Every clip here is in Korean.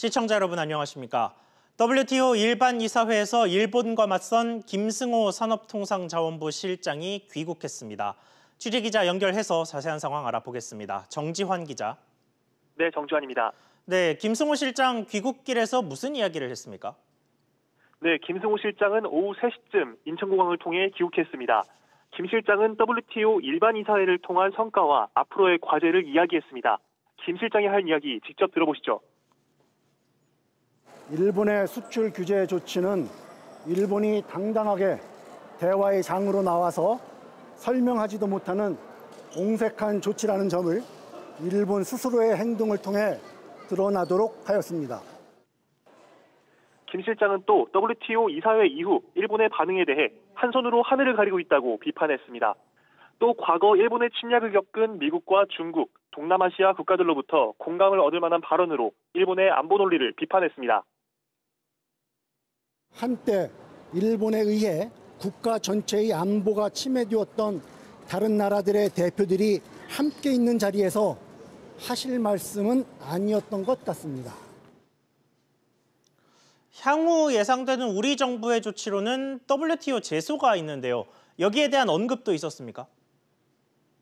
시청자 여러분 안녕하십니까? WTO 일반 이사회에서 일본과 맞선 김승호 산업통상자원부 실장이 귀국했습니다. 취재기자 연결해서 자세한 상황 알아보겠습니다. 정지환 기자. 네, 정지환입니다. 네, 김승호 실장 귀국길에서 무슨 이야기를 했습니까? 네, 김승호 실장은 오후 3시쯤 인천공항을 통해 귀국했습니다. 김 실장은 WTO 일반 이사회를 통한 성과와 앞으로의 과제를 이야기했습니다. 김 실장이 할 이야기 직접 들어보시죠. 일본의 수출 규제 조치는 일본이 당당하게 대화의 장으로 나와서 설명하지도 못하는 공색한 조치라는 점을 일본 스스로의 행동을 통해 드러나도록 하였습니다. 김 실장은 또 WTO 이사회 이후 일본의 반응에 대해 한 손으로 하늘을 가리고 있다고 비판했습니다. 또 과거 일본의 침략을 겪은 미국과 중국, 동남아시아 국가들로부터 공감을 얻을 만한 발언으로 일본의 안보 논리를 비판했습니다. 한때 일본에 의해 국가 전체의 안보가 침해되었던 다른 나라들의 대표들이 함께 있는 자리에서 하실 말씀은 아니었던 것 같습니다. 향후 예상되는 우리 정부의 조치로는 WTO 제소가 있는데요. 여기에 대한 언급도 있었습니까?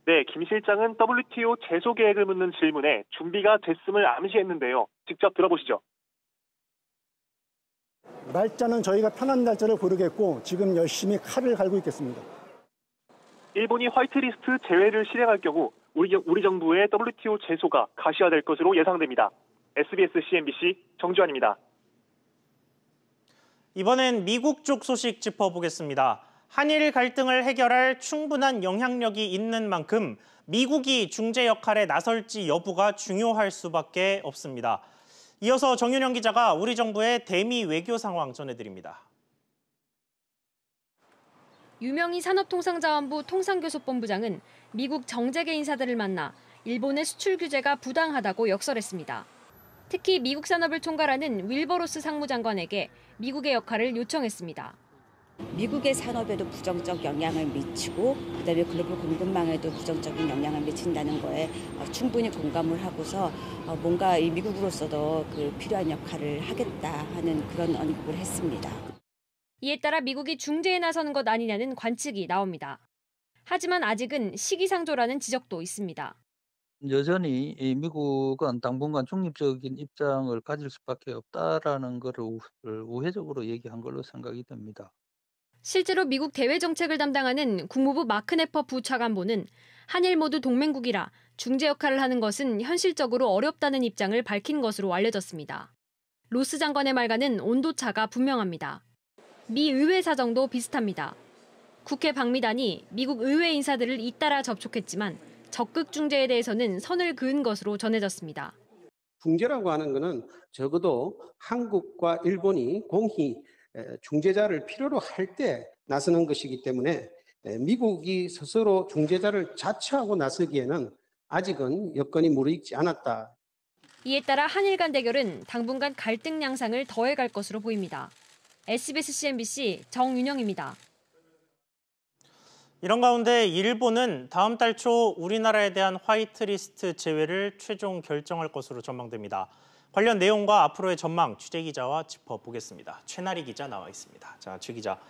네, 김 실장은 WTO 제소 계획을 묻는 질문에 준비가 됐음을 암시했는데요. 직접 들어보시죠. 날짜는 저희가 편한 날짜를 고르겠고 지금 열심히 칼을 갈고 있겠습니다. 일본이 화이트리스트 제외를 실행할 경우 우리 정부의 WTO 제소가 가시화될 것으로 예상됩니다. SBS CNBC 정지환입니다. 이번엔 미국 쪽 소식 짚어보겠습니다. 한일 갈등을 해결할 충분한 영향력이 있는 만큼 미국이 중재 역할에 나설지 여부가 중요할 수밖에 없습니다. 이어서 정윤영 기자가 우리 정부의 대미 외교 상황 전해드립니다. 유명희 산업통상자원부 통상교섭본부장은 미국 정재계 인사들을 만나 일본의 수출 규제가 부당하다고 역설했습니다. 특히 미국 산업을 총괄하는 윌버로스 상무장관에게 미국의 역할을 요청했습니다. 미국의 산업에도 부정적 영향을 미치고 그다음에 글로벌 공급망에도 부정적인 영향을 미친다는 거에 충분히 공감을 하고서 뭔가 이 미국으로서도 그 필요한 역할을 하겠다 하는 그런 언급을 했습니다. 이에 따라 미국이 중재에 나서는 것 아니냐는 관측이 나옵니다. 하지만 아직은 시기상조라는 지적도 있습니다. 여전히 미국은 당분간 중립적인 입장을 가질 수밖에 없다라는 것을 우회적으로 얘기한 걸로 생각이 됩니다. 실제로 미국 대외 정책을 담당하는 국무부 마크 네퍼 부차관보는 한일 모두 동맹국이라 중재 역할을 하는 것은 현실적으로 어렵다는 입장을 밝힌 것으로 알려졌습니다. 로스 장관의 말과는 온도차가 분명합니다. 미 의회 사정도 비슷합니다. 국회 방미단이 미국 의회 인사들을 잇따라 접촉했지만 적극 중재에 대해서는 선을 그은 것으로 전해졌습니다. 중재라고 하는 것은 적어도 한국과 일본이 공히 중재자를 필요로 할 때 나서는 것이기 때문에 미국이 스스로 중재자를 자처하고 나서기에는 아직은 여건이 무르익지 않았다. 이에 따라 한일 간 대결은 당분간 갈등 양상을 더해갈 것으로 보입니다. SBS CNBC 정윤영입니다. 이런 가운데 일본은 다음 달 초 우리나라에 대한 화이트리스트 제외를 최종 결정할 것으로 전망됩니다. 관련 내용과 앞으로의 전망 취재기자와 짚어보겠습니다. 최나리 기자 나와 있습니다. 자, 최 기자.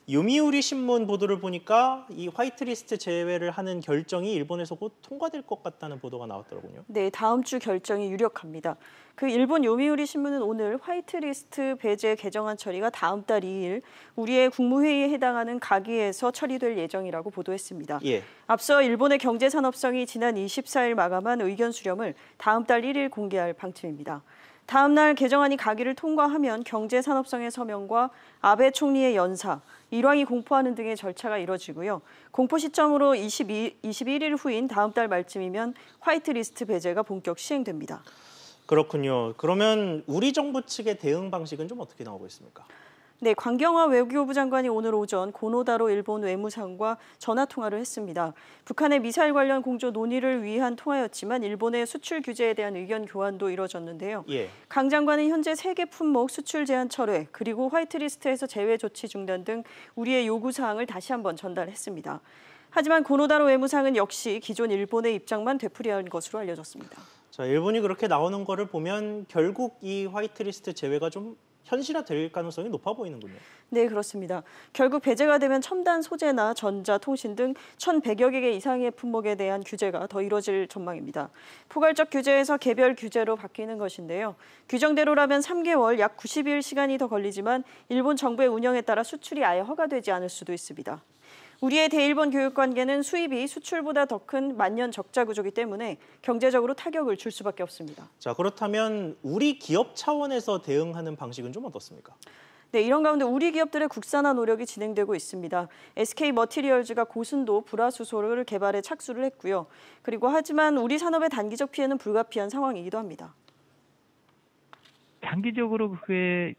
요미우리 신문 보도를 보니까 이 화이트리스트 제외를 하는 결정이 일본에서 곧 통과될 것 같다는 보도가 나왔더라고요. 네, 다음 주 결정이 유력합니다. 그 일본 요미우리 신문은 오늘 화이트리스트 배제 개정안 처리가 다음 달 2일 우리의 국무회의에 해당하는 가기에서 처리될 예정이라고 보도했습니다. 예. 앞서 일본의 경제산업성이 지난 24일 마감한 의견 수렴을 다음 달 1일 공개할 방침입니다. 다음 날 개정안이 가기를 통과하면 경제산업성의 서명과 아베 총리의 연사, 일왕이 공포하는 등의 절차가 이뤄지고요. 공포 시점으로 21일 후인 다음 달 말쯤이면 화이트리스트 배제가 본격 시행됩니다. 그렇군요. 그러면 우리 정부 측의 대응 방식은 좀 어떻게 나오고 있습니까? 네, 관경화 외교부 장관이 오늘 오전 고노다로 일본 외무상과 전화 통화를 했습니다. 북한의 미사일 관련 공조 논의를 위한 통화였지만 일본의 수출 규제에 대한 의견 교환도 이뤄졌는데요. 예. 강 장관은 현재 3개 품목 수출 제한 철회, 그리고 화이트리스트에서 제외 조치 중단 등 우리의 요구사항을 다시 한번 전달했습니다. 하지만 고노다로 외무상은 역시 기존 일본의 입장만 되풀이한 것으로 알려졌습니다. 자, 일본이 그렇게 나오는 거를 보면 결국 이 화이트리스트 제외가 좀 현실화될 가능성이 높아 보이는군요. 네, 그렇습니다. 결국 배제가 되면 첨단 소재나 전자, 통신 등 1,100여 개 이상의 품목에 대한 규제가 더 이뤄질 전망입니다. 포괄적 규제에서 개별 규제로 바뀌는 것인데요. 규정대로라면 3개월, 약 90일 시간이 더 걸리지만 일본 정부의 운영에 따라 수출이 아예 허가되지 않을 수도 있습니다. 우리의 대일본 교육 관계는 수입이 수출보다 더 큰 만년 적자 구조이기 때문에 경제적으로 타격을 줄 수밖에 없습니다. 자, 그렇다면 우리 기업 차원에서 대응하는 방식은 좀 어떻습니까? 네, 이런 가운데 우리 기업들의 국산화 노력이 진행되고 있습니다. SK 머티리얼즈가 고순도 불화수소를 개발에 착수를 했고요. 그리고 하지만 우리 산업의 단기적 피해는 불가피한 상황이기도 합니다. 장기적으로 그게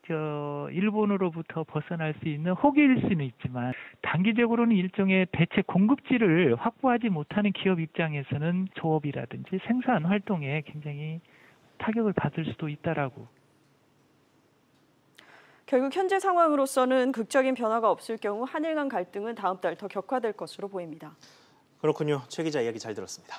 일본으로부터 벗어날 수 있는 호기일 수는 있지만 단기적으로는 일종의 대체 공급지를 확보하지 못하는 기업 입장에서는 조업이라든지 생산 활동에 굉장히 타격을 받을 수도 있다라고. 결국 현재 상황으로서는 극적인 변화가 없을 경우 한일 간 갈등은 다음 달 더 격화될 것으로 보입니다. 그렇군요. 최 기자 이야기 잘 들었습니다.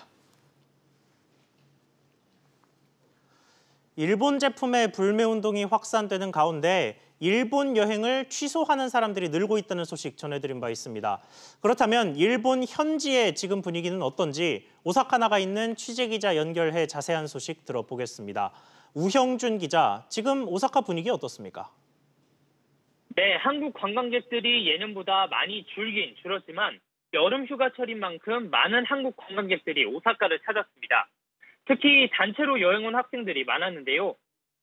일본 제품의 불매운동이 확산되는 가운데 일본 여행을 취소하는 사람들이 늘고 있다는 소식 전해드린 바 있습니다. 그렇다면 일본 현지의 지금 분위기는 어떤지 오사카 나가 있는 취재기자 연결해 자세한 소식 들어보겠습니다. 우형준 기자, 지금 오사카 분위기 어떻습니까? 네, 한국 관광객들이 예년보다 많이 줄었지만 여름 휴가철인 만큼 많은 한국 관광객들이 오사카를 찾았습니다. 특히 단체로 여행 온 학생들이 많았는데요.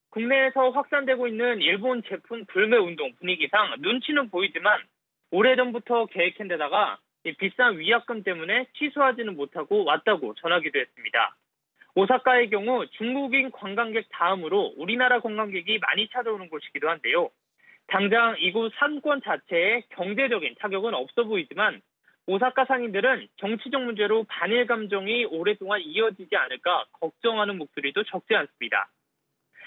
국내에서 확산되고 있는 일본 제품 불매 운동 분위기상 눈치는 보이지만 오래전부터 계획한 데다가 비싼 위약금 때문에 취소하지는 못하고 왔다고 전하기도 했습니다. 오사카의 경우 중국인 관광객 다음으로 우리나라 관광객이 많이 찾아오는 곳이기도 한데요. 당장 이곳 상권 자체에 경제적인 타격은 없어 보이지만 오사카 상인들은 정치적 문제로 반일 감정이 오랫동안 이어지지 않을까 걱정하는 목소리도 적지 않습니다.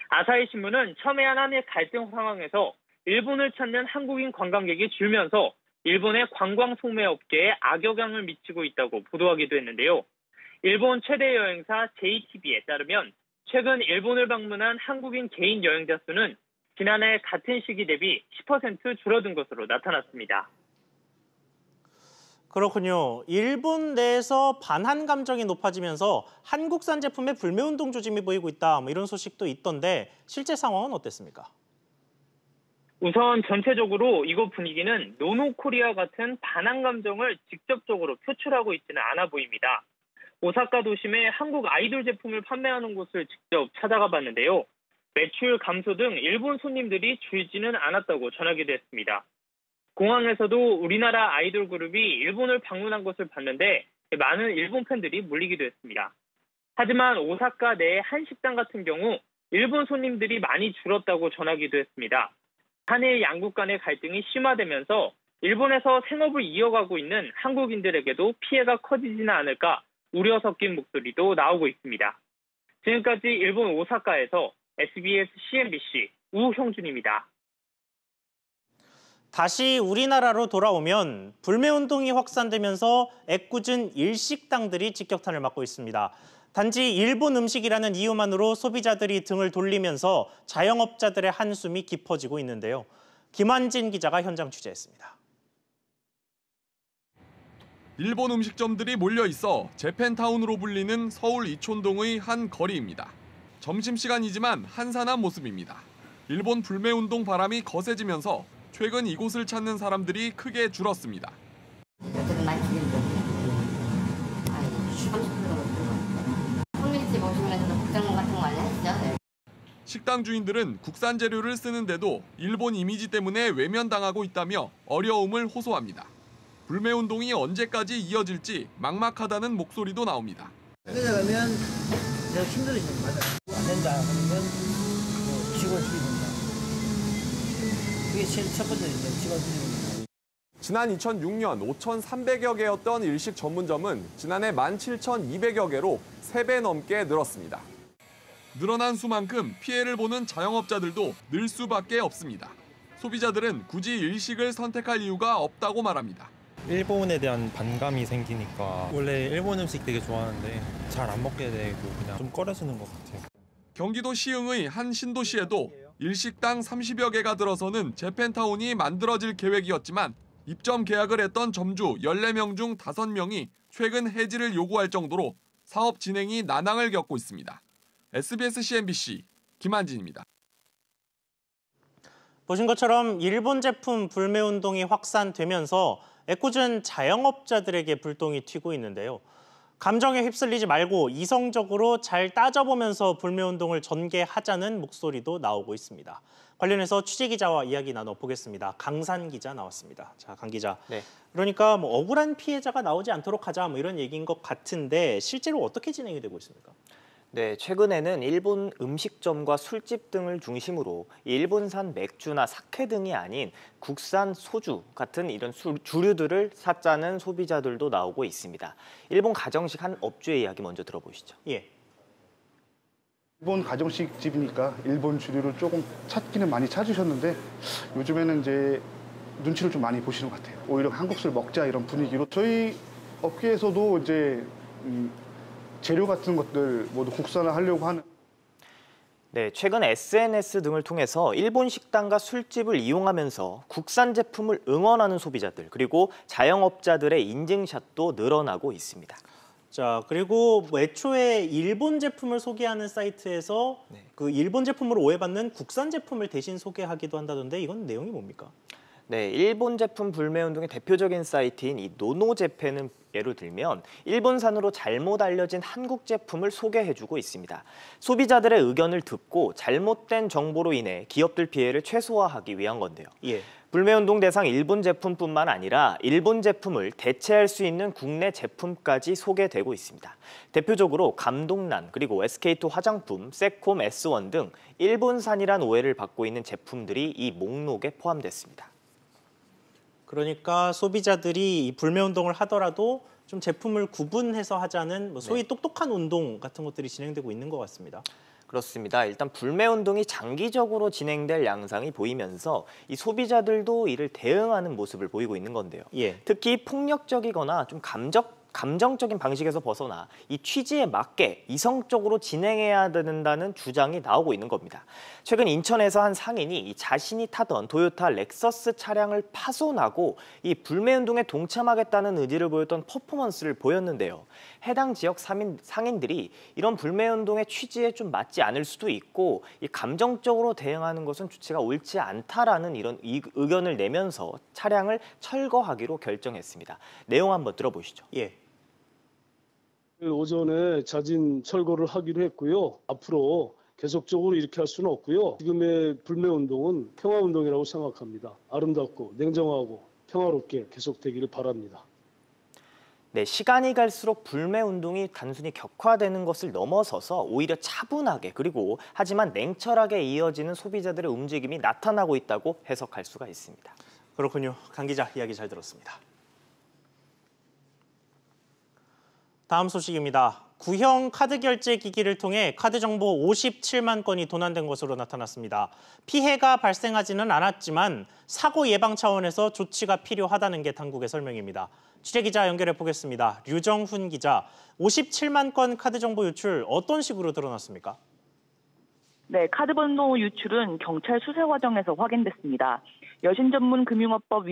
아사히 신문은 첨예한 한일 갈등 상황에서 일본을 찾는 한국인 관광객이 줄면서 일본의 관광 소매 업계에 악영향을 미치고 있다고 보도하기도 했는데요. 일본 최대 여행사 JTBC에 따르면 최근 일본을 방문한 한국인 개인 여행자 수는 지난해 같은 시기 대비 10% 줄어든 것으로 나타났습니다. 그렇군요. 일본 내에서 반한 감정이 높아지면서 한국산 제품의 불매운동 조짐이 보이고 있다, 이런 소식도 있던데 실제 상황은 어땠습니까? 우선 전체적으로 이곳 분위기는 노노코리아 같은 반한 감정을 직접적으로 표출하고 있지는 않아 보입니다. 오사카 도심에 한국 아이돌 제품을 판매하는 곳을 직접 찾아가 봤는데요. 매출 감소 등 일본 손님들이 줄지는 않았다고 전하기도 했습니다. 공항에서도 우리나라 아이돌 그룹이 일본을 방문한 것을 봤는데 많은 일본 팬들이 몰리기도 했습니다. 하지만 오사카 내 한 식당 같은 경우 일본 손님들이 많이 줄었다고 전하기도 했습니다. 한일 양국 간의 갈등이 심화되면서 일본에서 생업을 이어가고 있는 한국인들에게도 피해가 커지지는 않을까 우려 섞인 목소리도 나오고 있습니다. 지금까지 일본 오사카에서 SBS CNBC 우형준입니다. 다시 우리나라로 돌아오면 불매운동이 확산되면서 애꿎은 일식당들이 직격탄을 맞고 있습니다. 단지 일본 음식이라는 이유만으로 소비자들이 등을 돌리면서 자영업자들의 한숨이 깊어지고 있는데요. 김한진 기자가 현장 취재했습니다. 일본 음식점들이 몰려 있어 재팬타운으로 불리는 서울 이촌동의 한 거리입니다. 점심시간이지만 한산한 모습입니다. 일본 불매운동 바람이 거세지면서 최근 이곳을 찾는 사람들이 크게 줄었습니다. 식당 주인들은 국산 재료를 쓰는데도 일본 이미지 때문에 외면당하고 있다며 어려움을 호소합니다. 불매운동이 언제까지 이어질지 막막하다는 목소리도 나옵니다. 그러면 내가 힘들어지는 거야. 안 된다 그러면 직원 줄이는다. 그게 첫 번째입니다. 직원 줄이는 거. 지난 2006년 5,300여 개였던 일식 전문점은 지난해 17,200여 개로 3배 넘게 늘었습니다. 늘어난 수만큼 피해를 보는 자영업자들도 늘 수밖에 없습니다. 소비자들은 굳이 일식을 선택할 이유가 없다고 말합니다. 일본에 대한 반감이 생기니까 원래 일본 음식 되게 좋아하는데 잘 안 먹게 되고 그냥 좀 꺼려지는 것 같아요. 경기도 시흥의 한 신도시에도 일식당 30여 개가 들어서는 재팬타운이 만들어질 계획이었지만 입점 계약을 했던 점주 14명 중 5명이 최근 해지를 요구할 정도로 사업 진행이 난항을 겪고 있습니다. SBS CNBC 김한진입니다. 보신 것처럼 일본 제품 불매운동이 확산되면서 애꿎은 자영업자들에게 불똥이 튀고 있는데요. 감정에 휩쓸리지 말고 이성적으로 잘 따져보면서 불매운동을 전개하자는 목소리도 나오고 있습니다. 관련해서 취재기자와 이야기 나눠보겠습니다. 강산 기자 나왔습니다. 자, 강 기자. 네. 그러니까 뭐 억울한 피해자가 나오지 않도록 하자 뭐 이런 얘기인 것 같은데 실제로 어떻게 진행이 되고 있습니까? 네, 최근에는 일본 음식점과 술집 등을 중심으로 일본산 맥주나 사케 등이 아닌 국산 소주 같은 이런 주류들을 사자는 소비자들도 나오고 있습니다. 일본 가정식 한 업주의 이야기 먼저 들어보시죠. 예. 일본 가정식 집이니까 일본 주류를 조금 찾기는 많이 찾으셨는데 요즘에는 이제 눈치를 좀 많이 보시는 것 같아요. 오히려 한국 술 먹자 이런 분위기로 저희 업계에서도 이제 재료 같은 것들 모두 국산화하려고 하는. 네, 최근 SNS 등을 통해서 일본 식당과 술집을 이용하면서 국산 제품을 응원하는 소비자들 그리고 자영업자들의 인증샷도 늘어나고 있습니다. 자, 그리고 애초에 일본 제품을 소개하는 사이트에서 그 일본 제품으로 오해받는 국산 제품을 대신 소개하기도 한다던데 이건 내용이 뭡니까? 네, 일본 제품 불매운동의 대표적인 사이트인 이 노노제팬은 예를 들면 일본산으로 잘못 알려진 한국 제품을 소개해주고 있습니다. 소비자들의 의견을 듣고 잘못된 정보로 인해 기업들 피해를 최소화하기 위한 건데요. 예. 불매운동 대상 일본 제품뿐만 아니라 일본 제품을 대체할 수 있는 국내 제품까지 소개되고 있습니다. 대표적으로 감동란, 그리고 SK2 화장품, 세콤 S1 등 일본산이란 오해를 받고 있는 제품들이 이 목록에 포함됐습니다. 그러니까 소비자들이 이 불매운동을 하더라도 좀 제품을 구분해서 하자는 뭐 소위 똑똑한 운동 같은 것들이 진행되고 있는 것 같습니다. 그렇습니다. 일단 불매운동이 장기적으로 진행될 양상이 보이면서 이 소비자들도 이를 대응하는 모습을 보이고 있는 건데요. 예. 특히 폭력적이거나 좀 감정적인 방식에서 벗어나 이 취지에 맞게 이성적으로 진행해야 된다는 주장이 나오고 있는 겁니다. 최근 인천에서 한 상인이 자신이 타던 토요타 렉서스 차량을 파손하고 이 불매운동에 동참하겠다는 의지를 보였던 퍼포먼스를 보였는데요. 해당 지역 상인들이 이런 불매운동의 취지에 좀 맞지 않을 수도 있고 이 감정적으로 대응하는 것은 주체가 옳지 않다라는 이런 의견을 내면서 차량을 철거하기로 결정했습니다. 내용 한번 들어보시죠. 예. 오전에 자진 철거를 하기로 했고요. 앞으로 계속적으로 이렇게 할 수는 없고요. 지금의 불매운동은 평화운동이라고 생각합니다. 아름답고 냉정하고 평화롭게 계속되기를 바랍니다. 네, 시간이 갈수록 불매운동이 단순히 격화되는 것을 넘어서서 오히려 차분하게 그리고 하지만 냉철하게 이어지는 소비자들의 움직임이 나타나고 있다고 해석할 수가 있습니다. 그렇군요. 강 기자 이야기 잘 들었습니다. 다음 소식입니다. 구형 카드 결제 기기를 통해 카드 정보 57만 건이 도난된 것으로 나타났습니다. 피해가 발생하지는 않았지만 사고 예방 차원에서 조치가 필요하다는 게 당국의 설명입니다. 취재기자 연결해 보겠습니다. 류정훈 기자, 57만 건 카드 정보 유출 어떤 식으로 드러났습니까? 네, 카드 번호 유출은 경찰 수사 과정에서 확인됐습니다. 여신전문금융업법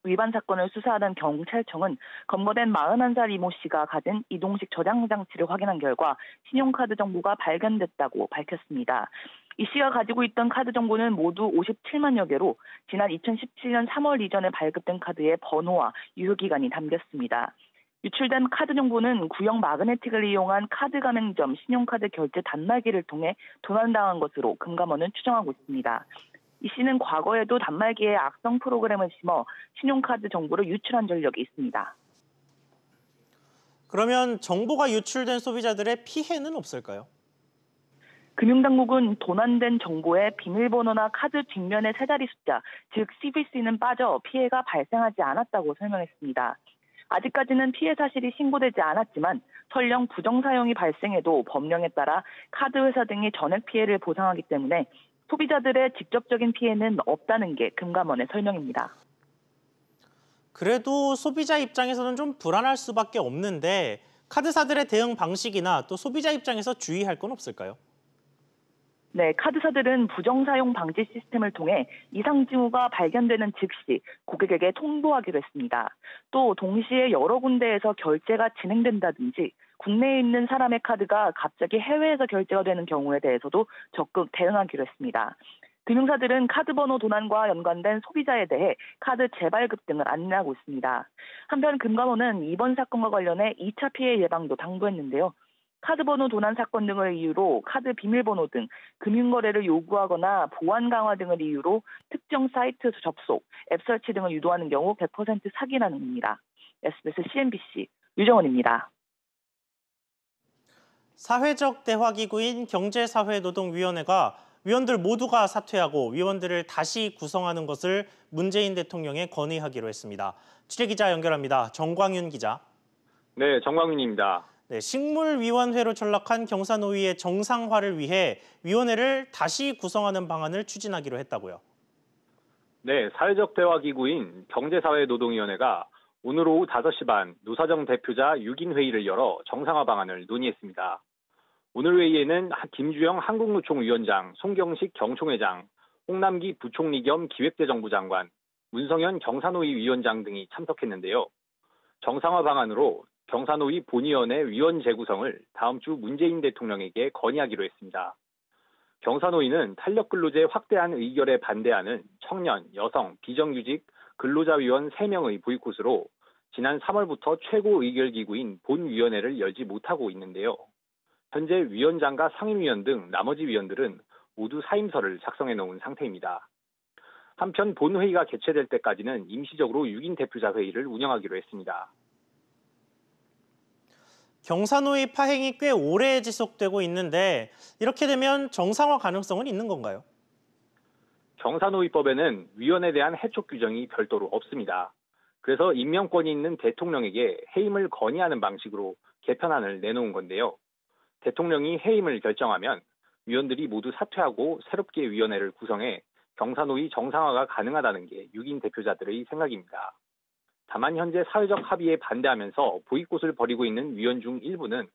위반 사건을 수사하던 경찰청은 검거된 41살 이모 씨가 가진 이동식 저장 장치를 확인한 결과 신용카드 정보가 발견됐다고 밝혔습니다. 이 씨가 가지고 있던 카드 정보는 모두 57만여 개로 지난 2017년 3월 이전에 발급된 카드의 번호와 유효기간이 담겼습니다. 유출된 카드 정보는 구형 마그네틱을 이용한 카드 가맹점 신용카드 결제 단말기를 통해 도난당한 것으로 금감원은 추정하고 있습니다. 이 씨는 과거에도 단말기에 악성 프로그램을 심어 신용카드 정보를 유출한 전력이 있습니다. 그러면 정보가 유출된 소비자들의 피해는 없을까요? 금융당국은 도난된 정보에 비밀번호나 카드 뒷면의 세 자리 숫자, 즉 CVC는 빠져 피해가 발생하지 않았다고 설명했습니다. 아직까지는 피해 사실이 신고되지 않았지만 설령 부정사용이 발생해도 법령에 따라 카드 회사 등이 전액 피해를 보상하기 때문에 소비자들의 직접적인 피해는 없다는 게 금감원의 설명입니다. 그래도 소비자 입장에서는 좀 불안할 수밖에 없는데 카드사들의 대응 방식이나 또 소비자 입장에서 주의할 건 없을까요? 네, 카드사들은 부정사용 방지 시스템을 통해 이상 징후가 발견되는 즉시 고객에게 통보하기로 했습니다. 또 동시에 여러 군데에서 결제가 진행된다든지 국내에 있는 사람의 카드가 갑자기 해외에서 결제가 되는 경우에 대해서도 적극 대응하기로 했습니다. 금융사들은 카드 번호 도난과 연관된 소비자에 대해 카드 재발급 등을 안내하고 있습니다. 한편 금감원은 이번 사건과 관련해 2차 피해 예방도 당부했는데요. 카드 번호 도난 사건 등을 이유로 카드 비밀번호 등 금융거래를 요구하거나 보안 강화 등을 이유로 특정 사이트 접속, 앱 설치 등을 유도하는 경우 100% 사기라는 겁니다. SBS CNBC 유정원입니다. 사회적 대화기구인 경제사회노동위원회가 위원들 모두가 사퇴하고 위원들을 다시 구성하는 것을 문재인 대통령에 건의하기로 했습니다. 취재기자 연결합니다. 정광윤 기자. 네, 정광윤입니다. 네, 식물위원회로 전락한 경사노위의 정상화를 위해 위원회를 다시 구성하는 방안을 추진하기로 했다고요. 네, 사회적 대화기구인 경제사회노동위원회가 오늘 오후 5시 반 노사정 대표자 6인 회의를 열어 정상화 방안을 논의했습니다. 오늘 회의에는 김주영 한국노총위원장, 송경식 경총회장, 홍남기 부총리 겸 기획재정부 장관, 문성현 경사노위 위원장 등이 참석했는데요. 정상화 방안으로 경사노위 본위원회 위원 재구성을 다음 주 문재인 대통령에게 건의하기로 했습니다. 경사노위는 탄력근로제 확대한 의결에 반대하는 청년, 여성, 비정규직 근로자위원 3명의 보이콧으로 지난 3월부터 최고 의결기구인 본위원회를 열지 못하고 있는데요. 현재 위원장과 상임위원 등 나머지 위원들은 모두 사임서를 작성해 놓은 상태입니다. 한편 본회의가 개최될 때까지는 임시적으로 6인 대표자 회의를 운영하기로 했습니다. 경사노위 파행이 꽤 오래 지속되고 있는데 이렇게 되면 정상화 가능성은 있는 건가요? 경사노위법에는 위원에 대한 해촉 규정이 별도로 없습니다. 그래서 임명권이 있는 대통령에게 해임을 건의하는 방식으로 개편안을 내놓은 건데요. 대통령이 해임을 결정하면 위원들이 모두 사퇴하고 새롭게 위원회를 구성해 경사노위 정상화가 가능하다는 게 6인 대표자들의 생각입니다. 다만 현재 사회적 합의에 반대하면서 보이콧을 벌이고 있는 위원 중 일부는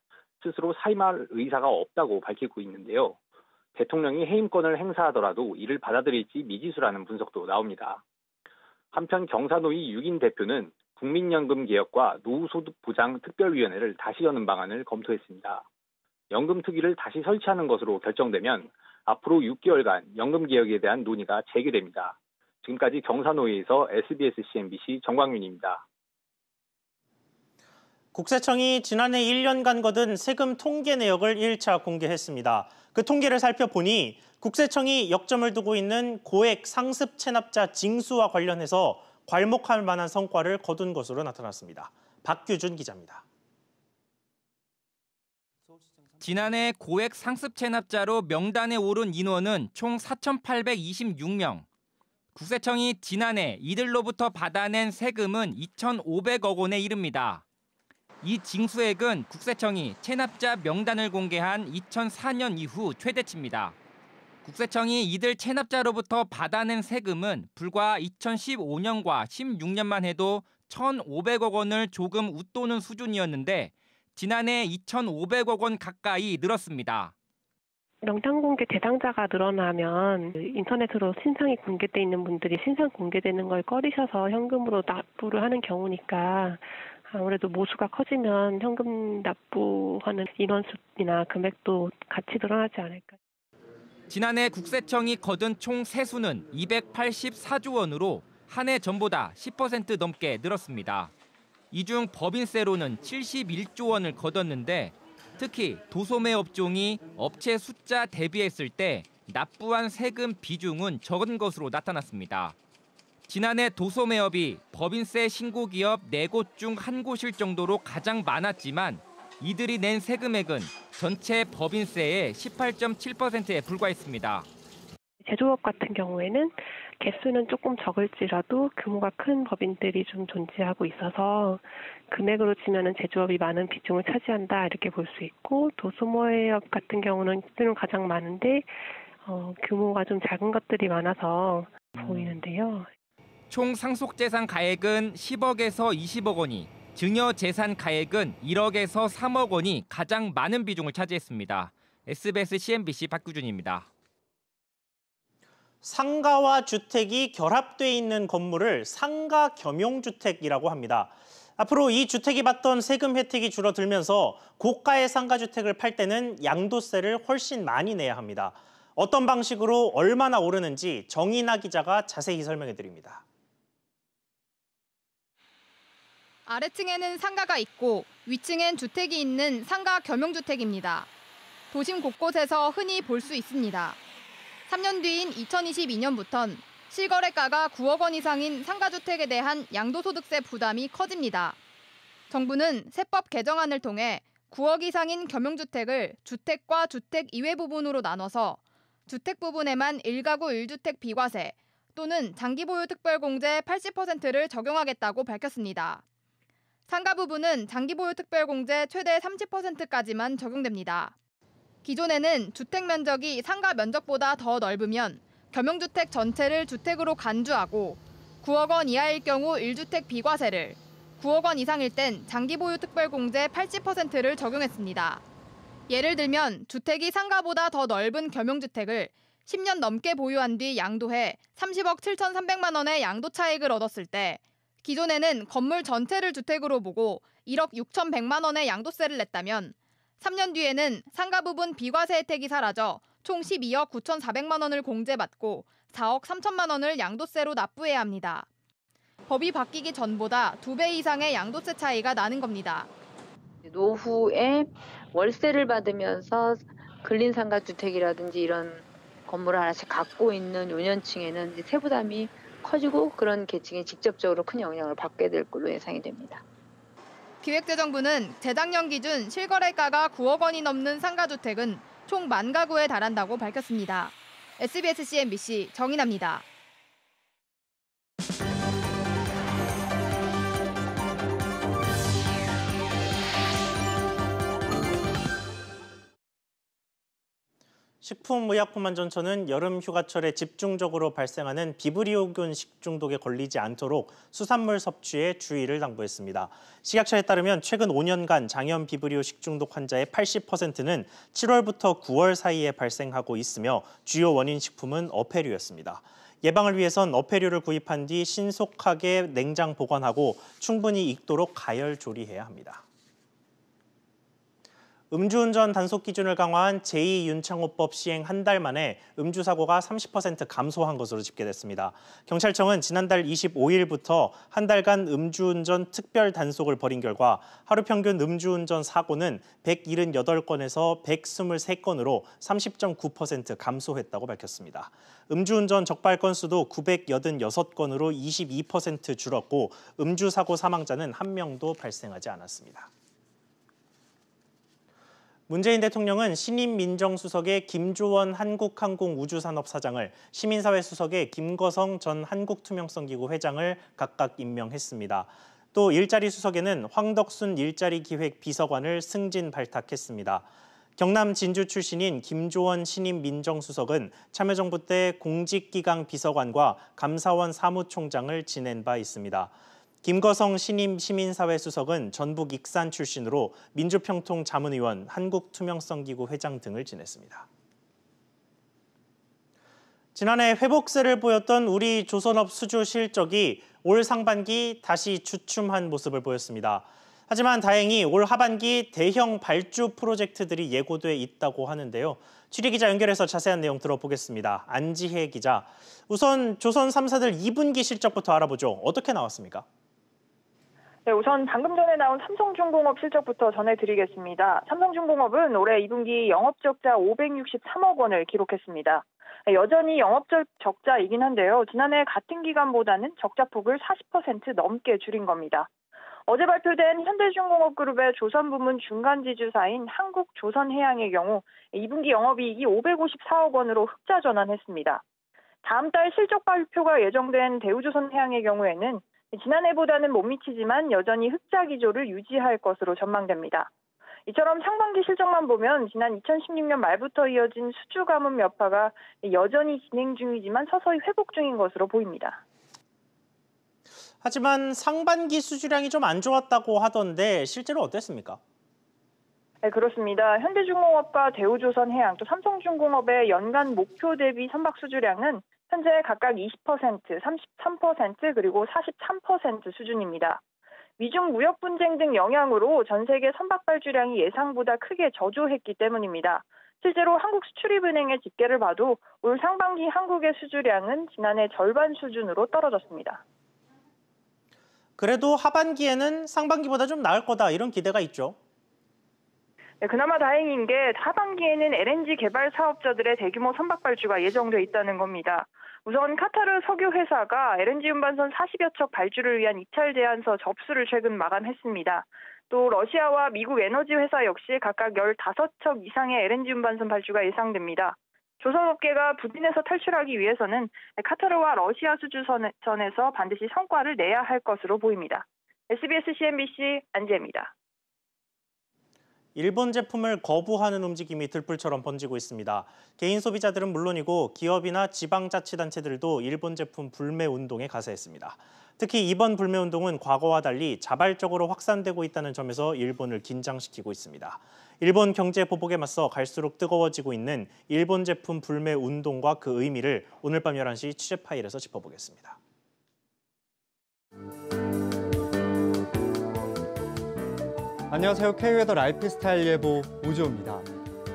스스로 사임할 의사가 없다고 밝히고 있는데요. 대통령이 해임권을 행사하더라도 이를 받아들일지 미지수라는 분석도 나옵니다. 한편 경사노위 6인 대표는 국민연금 개혁과 노후소득보장 특별위원회를 다시 여는 방안을 검토했습니다. 연금 특위를 다시 설치하는 것으로 결정되면 앞으로 6개월간 연금 개혁에 대한 논의가 재개됩니다. 지금까지 경사노위에서 SBS CNBC 정광윤입니다. 국세청이 지난해 1년간 거둔 세금 통계 내역을 1차 공개했습니다. 그 통계를 살펴보니 국세청이 역점을 두고 있는 고액 상습 체납자 징수와 관련해서 괄목할 만한 성과를 거둔 것으로 나타났습니다. 박규준 기자입니다. 지난해 고액 상습 체납자로 명단에 오른 인원은 총 4,826명. 국세청이 지난해 이들로부터 받아낸 세금은 2,500억 원에 이릅니다. 이 징수액은 국세청이 체납자 명단을 공개한 2004년 이후 최대치입니다. 국세청이 이들 체납자로부터 받아낸 세금은 불과 2015년과 16년만 해도 1,500억 원을 조금 웃도는 수준이었는데 지난해 2,500억 원 가까이 늘었습니다. 명단 공개 대상자가 늘어나면 인터넷으로 신상이 공개돼 있는 분들이 신상 공개되는 걸 꺼리셔서 현금으로 납부를 하는 경우니까 아무래도 모수가 커지면 현금 납부하는 인원수나 금액도 같이 늘어나지 않을까. 지난해 국세청이 거둔 총 세수는 284조 원으로 한 해 전보다 10% 넘게 늘었습니다. 이 중 법인세로는 71조 원을 거뒀는데 특히 도소매 업종이 업체 숫자 대비했을 때 납부한 세금 비중은 적은 것으로 나타났습니다. 지난해 도소매업이 법인세 신고 기업 4곳 중 1곳일 정도로 가장 많았지만 이들이 낸 세금액은 전체 법인세의 18.7%에 불과했습니다. 제조업 같은 경우에는 개수는 조금 적을지라도 규모가 큰 법인들이 좀 존재하고 있어서 금액으로 치면은 제조업이 많은 비중을 차지한다 이렇게 볼 수 있고 도소매업 같은 경우는 수는 가장 많은데 규모가 좀 작은 것들이 많아서 보이는데요. 총 상속재산 가액은 10억에서 20억 원이, 증여재산 가액은 1억에서 3억 원이 가장 많은 비중을 차지했습니다. SBS CNBC 박규준입니다. 상가와 주택이 결합돼 있는 건물을 상가 겸용주택이라고 합니다. 앞으로 이 주택이 받던 세금 혜택이 줄어들면서 고가의 상가주택을 팔 때는 양도세를 훨씬 많이 내야 합니다. 어떤 방식으로 얼마나 오르는지 정인아 기자가 자세히 설명해 드립니다. 아래층에는 상가가 있고 위층엔 주택이 있는 상가 겸용주택입니다. 도심 곳곳에서 흔히 볼 수 있습니다. 3년 뒤인 2022년부턴 실거래가가 9억 원 이상인 상가주택에 대한 양도소득세 부담이 커집니다. 정부는 세법 개정안을 통해 9억 이상인 겸용주택을 주택과 주택 이외 부분으로 나눠서 주택 부분에만 1가구 1주택 비과세 또는 장기보유 특별공제 80%를 적용하겠다고 밝혔습니다. 상가 부분은 장기보유 특별공제 최대 30%까지만 적용됩니다. 기존에는 주택 면적이 상가 면적보다 더 넓으면 겸용주택 전체를 주택으로 간주하고 9억 원 이하일 경우 1주택 비과세를, 9억 원 이상일 땐 장기보유 특별공제 80%를 적용했습니다. 예를 들면 주택이 상가보다 더 넓은 겸용주택을 10년 넘게 보유한 뒤 양도해 30억 7,300만 원의 양도 차익을 얻었을 때 기존에는 건물 전체를 주택으로 보고 1억 6,100만 원의 양도세를 냈다면 3년 뒤에는 상가 부분 비과세 혜택이 사라져 총 12억 9,400만 원을 공제받고 4억 3천만 원을 양도세로 납부해야 합니다. 법이 바뀌기 전보다 2배 이상의 양도세 차이가 나는 겁니다. 노후에 월세를 받으면서 근린상가주택이라든지 이런 건물을 하나씩 갖고 있는 요년층에는 이제 세부담이 커지고 그런 계층이 직접적으로 큰 영향을 받게 될 걸로 예상이 됩니다. 기획재정부는 재작년 기준 실거래가가 9억 원이 넘는 상가주택은 총 10,000가구에 달한다고 밝혔습니다. SBS CNBC 정인아입니다. 식품의약품안전처는 여름 휴가철에 집중적으로 발생하는 비브리오균 식중독에 걸리지 않도록 수산물 섭취에 주의를 당부했습니다. 식약처에 따르면 최근 5년간 장염 비브리오 식중독 환자의 80%는 7월부터 9월 사이에 발생하고 있으며 주요 원인 식품은 어패류였습니다. 예방을 위해선 어패류를 구입한 뒤 신속하게 냉장 보관하고 충분히 익도록 가열 조리해야 합니다. 음주운전 단속 기준을 강화한 제2윤창호법 시행 한 달 만에 음주 사고가 30% 감소한 것으로 집계됐습니다. 경찰청은 지난달 25일부터 한 달간 음주운전 특별 단속을 벌인 결과 하루 평균 음주운전 사고는 178건에서 123건으로 30.9% 감소했다고 밝혔습니다. 음주운전 적발 건수도 986건으로 22% 줄었고 음주 사고 사망자는 한 명도 발생하지 않았습니다. 문재인 대통령은 신임 민정수석의 김조원 한국항공우주산업사장을, 시민사회 수석의 김거성 전 한국투명성기구 회장을 각각 임명했습니다. 또 일자리 수석에는 황덕순 일자리기획 비서관을 승진 발탁했습니다. 경남 진주 출신인 김조원 신임 민정수석은 참여정부 때 공직기강 비서관과 감사원 사무총장을 지낸 바 있습니다. 김거성 신임 시민사회 수석은 전북 익산 출신으로 민주평통 자문위원, 한국투명성기구 회장 등을 지냈습니다. 지난해 회복세를 보였던 우리 조선업 수주 실적이 올 상반기 다시 주춤한 모습을 보였습니다. 하지만 다행히 올 하반기 대형 발주 프로젝트들이 예고돼 있다고 하는데요. 취재기자 연결해서 자세한 내용 들어보겠습니다. 안지혜 기자, 우선 조선 3사들 2분기 실적부터 알아보죠. 어떻게 나왔습니까? 네, 우선 방금 전에 나온 삼성중공업 실적부터 전해드리겠습니다. 삼성중공업은 올해 2분기 영업적자 563억 원을 기록했습니다. 여전히 영업적 적자이긴 한데요. 지난해 같은 기간보다는 적자폭을 40% 넘게 줄인 겁니다. 어제 발표된 현대중공업그룹의 조선부문 중간지주사인 한국조선해양의 경우 2분기 영업이익이 554억 원으로 흑자 전환했습니다. 다음 달 실적 발표가 예정된 대우조선해양의 경우에는 지난해보다는 못 미치지만 여전히 흑자 기조를 유지할 것으로 전망됩니다. 이처럼 상반기 실적만 보면 지난 2016년 말부터 이어진 수주 가뭄 여파가 여전히 진행 중이지만 서서히 회복 중인 것으로 보입니다. 하지만 상반기 수주량이 좀 안 좋았다고 하던데 실제로 어땠습니까? 네, 그렇습니다. 현대중공업과 대우조선해양 또 삼성중공업의 연간 목표 대비 선박 수주량은 현재 각각 20%, 33% 그리고 43% 수준입니다. 미중 무역 분쟁 등 영향으로 전 세계 선박 발주량이 예상보다 크게 저조했기 때문입니다. 실제로 한국수출입은행의 집계를 봐도 올 상반기 한국의 수주량은 지난해 절반 수준으로 떨어졌습니다. 그래도 하반기에는 상반기보다 좀 나을 거다 이런 기대가 있죠. 네, 그나마 다행인 게 하반기에는 LNG 개발 사업자들의 대규모 선박 발주가 예정돼 있다는 겁니다. 우선 카타르 석유 회사가 LNG 운반선 40여 척 발주를 위한 입찰 제안서 접수를 최근 마감했습니다. 또 러시아와 미국 에너지 회사 역시 각각 15척 이상의 LNG 운반선 발주가 예상됩니다. 조선업계가 부진에서 탈출하기 위해서는 카타르와 러시아 수주선에서 반드시 성과를 내야 할 것으로 보입니다. SBS CNBC 안지혜입니다. 일본 제품을 거부하는 움직임이 들불처럼 번지고 있습니다. 개인 소비자들은 물론이고 기업이나 지방자치단체들도 일본 제품 불매 운동에 가세했습니다. 특히 이번 불매 운동은 과거와 달리 자발적으로 확산되고 있다는 점에서 일본을 긴장시키고 있습니다. 일본 경제 보복에 맞서 갈수록 뜨거워지고 있는 일본 제품 불매 운동과 그 의미를 오늘 밤 11시 취재 파일에서 짚어보겠습니다. 안녕하세요. K웨더 라이프스타일 예보 오주호입니다.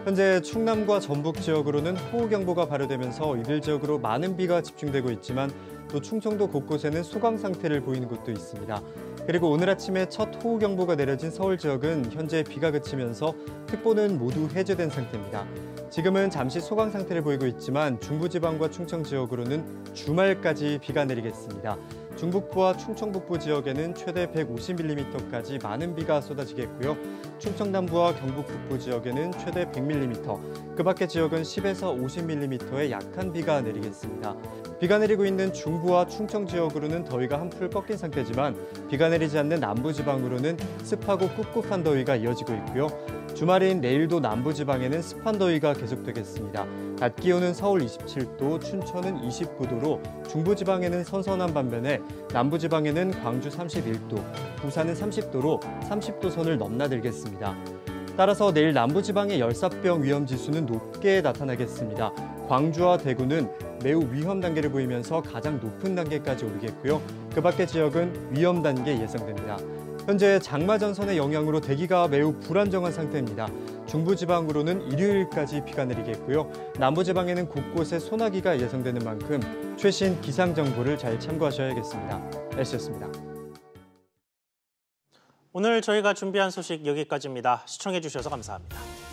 현재 충남과 전북 지역으로는 호우경보가 발효되면서 이들 지역으로 많은 비가 집중되고 있지만 또 충청도 곳곳에는 소강 상태를 보이는 곳도 있습니다. 그리고 오늘 아침에 첫 호우경보가 내려진 서울 지역은 현재 비가 그치면서 특보는 모두 해제된 상태입니다. 지금은 잠시 소강 상태를 보이고 있지만 중부지방과 충청 지역으로는 주말까지 비가 내리겠습니다. 중북부와 충청북부 지역에는 최대 150mm까지 많은 비가 쏟아지겠고요. 충청 남부와 경북 북부 지역에는 최대 100mm, 그 밖의 지역은 10에서 50mm의 약한 비가 내리겠습니다. 비가 내리고 있는 중부와 충청 지역으로는 더위가 한풀 꺾인 상태지만 비가 내리지 않는 남부지방으로는 습하고 꿉꿉한 더위가 이어지고 있고요. 주말인 내일도 남부지방에는 습한 더위가 계속되겠습니다. 낮 기온은 서울 27도, 춘천은 29도로 중부지방에는 선선한 반면에 남부지방에는 광주 31도, 부산은 30도로 30도 선을 넘나들겠습니다. 따라서 내일 남부지방의 열사병 위험지수는 높게 나타나겠습니다. 광주와 대구는 매우 위험 단계를 보이면서 가장 높은 단계까지 오르겠고요. 그 밖의 지역은 위험 단계 예상됩니다. 현재 장마 전선의 영향으로 대기가 매우 불안정한 상태입니다. 중부지방으로는 일요일까지 비가 내리겠고요. 남부지방에는 곳곳에 소나기가 예상되는 만큼 최신 기상정보를 잘 참고하셔야겠습니다. 날씨였습니다. 오늘 저희가 준비한 소식 여기까지입니다. 시청해주셔서 감사합니다.